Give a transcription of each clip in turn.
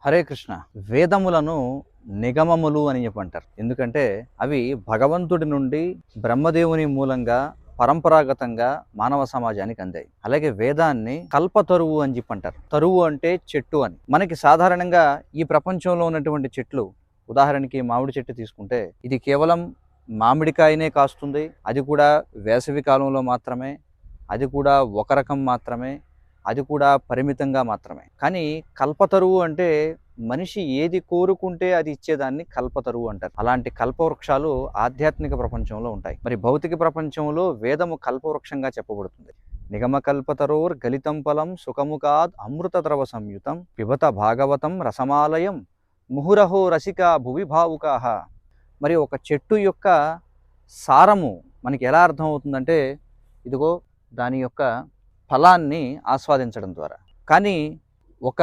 హరే కృష్ణ. వేదములను నిగమములు అని చెప్పి అంటారు. ఎందుకంటే అవి భగవంతుడి నుండి బ్రహ్మదేవుని మూలంగా పరంపరాగతంగా మానవ సమాజానికి అందాయి. అలాగే వేదాన్ని కల్పతరువు అని చెప్పి అంటారు. తరువు అంటే చెట్టు అని. మనకి సాధారణంగా ఈ ప్రపంచంలో ఉన్నటువంటి చెట్లు, ఉదాహరణకి మామిడి చెట్టు తీసుకుంటే ఇది కేవలం మామిడికాయనే కాస్తుంది. అది కూడా వేసవి కాలంలో మాత్రమే. అది కూడా ఒక రకం మాత్రమే. అది కూడా పరిమితంగా మాత్రమే. కానీ కల్పతరువు అంటే మనిషి ఏది కోరుకుంటే అది ఇచ్చేదాన్ని కల్పతరువు అంటారు. అలాంటి కల్పవృక్షాలు ఆధ్యాత్మిక ప్రపంచంలో ఉంటాయి. మరి భౌతిక ప్రపంచంలో వేదము కల్పవృక్షంగా చెప్పబడుతుంది. నిగమ కల్పతరోర్ గలితం ఫలం సుఖముఖాద్ అమృత ద్రవ సంయుతం పిబత భాగవతం రసమాలయం ముహురహో రసిక భువి భావుకాహ. మరి ఒక చెట్టు యొక్క సారము మనకి ఎలా అర్థం అవుతుందంటే, ఇదిగో దాని యొక్క ఫలాన్ని ఆస్వాదించడం ద్వారా. కానీ ఒక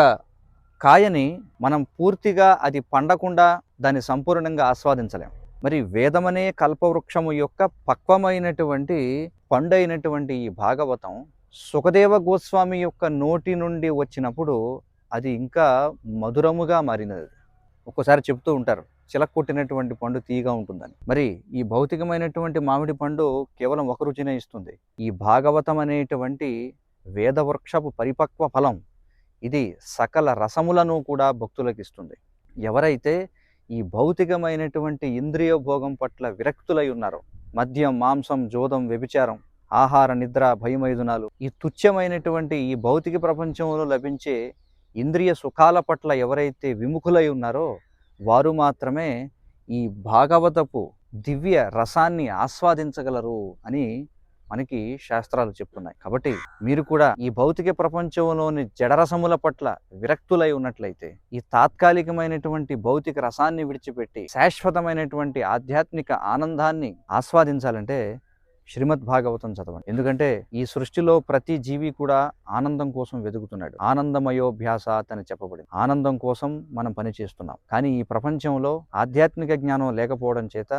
కాయని మనం పూర్తిగా అది పండకుండా దాన్ని సంపూర్ణంగా ఆస్వాదించలేం. మరి వేదమనే కల్పవృక్షము యొక్క పక్వమైనటువంటి పండైనటువంటి ఈ భాగవతం సుఖదేవ గోస్వామి యొక్క నోటి నుండి వచ్చినప్పుడు అది ఇంకా మధురముగా మారినది. ఒక్కోసారి చెప్తూ ఉంటారు, చిలక్కొట్టినటువంటి పండు తీయగా ఉంటుందని. మరి ఈ భౌతికమైనటువంటి మామిడి పండు కేవలం ఒక రుచినే ఇస్తుంది. ఈ భాగవతం అనేటువంటి వేదవృక్షపు పరిపక్వ ఫలం ఇది సకల రసములను కూడా భక్తులకు ఇస్తుంది. ఎవరైతే ఈ భౌతికమైనటువంటి ఇంద్రియ భోగం పట్ల విరక్తులై ఉన్నారో, మద్యం, మాంసం, జోదం, వ్యభిచారం, ఆహార, నిద్ర, భయమైదునాలు, ఈ తుచ్చమైనటువంటి ఈ భౌతిక ప్రపంచంలో లభించే ఇంద్రియ సుఖాల పట్ల ఎవరైతే విముఖులై ఉన్నారో వారు మాత్రమే ఈ భాగవతపు దివ్య రసాన్ని ఆస్వాదించగలరు అని మనకి శాస్త్రాలు చెప్తున్నాయి. కాబట్టి మీరు కూడా ఈ భౌతిక ప్రపంచంలోని జడరసముల పట్ల విరక్తులై ఉన్నట్లయితే, ఈ తాత్కాలికమైనటువంటి భౌతిక రసాన్ని విడిచిపెట్టి శాశ్వతమైనటువంటి ఆధ్యాత్మిక ఆనందాన్ని ఆస్వాదించాలంటే శ్రీమద్ భాగవతం చదవండి. ఎందుకంటే ఈ సృష్టిలో ప్రతి జీవి కూడా ఆనందం కోసం వెతుకుతున్నాడు. ఆనందమయోభ్యాసాత్ అని చెప్పబడింది. ఆనందం కోసం మనం పని చేస్తున్నాం. కానీ ఈ ప్రపంచంలో ఆధ్యాత్మిక జ్ఞానం లేకపోవడం చేత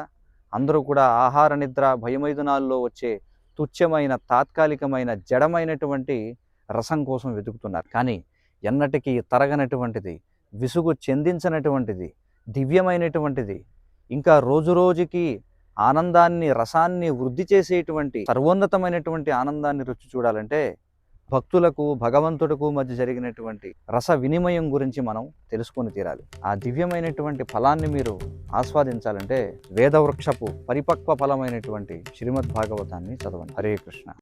అందరూ కూడా ఆహార, నిద్ర, భయమైదునాల్లో వచ్చే తుచ్చమైన, తాత్కాలికమైన, జడమైనటువంటి రసం కోసం వెతుకుతున్నారు. కానీ ఎన్నటికీ తరగనటువంటిది, విసుగు చెందించనటువంటిది, దివ్యమైనటువంటిది, ఇంకా రోజు రోజుకి ఆనందాన్ని, రసాన్ని వృద్ధి చేసేటువంటి సర్వోన్నతమైనటువంటి ఆనందాన్ని రుచి చూడాలంటే భక్తులకు భగవంతుడికి మధ్య జరిగినటువంటి రస వినిమయం గురించి మనం తెలుసుకొని తీరాలి. ఆ దివ్యమైనటువంటి ఫలాన్ని మీరు ఆస్వాదించాలంటే వేదవృక్షపు పరిపక్వ ఫలమైనటువంటి శ్రీమద్ భాగవతాన్ని చదవండి. హరే కృష్ణ.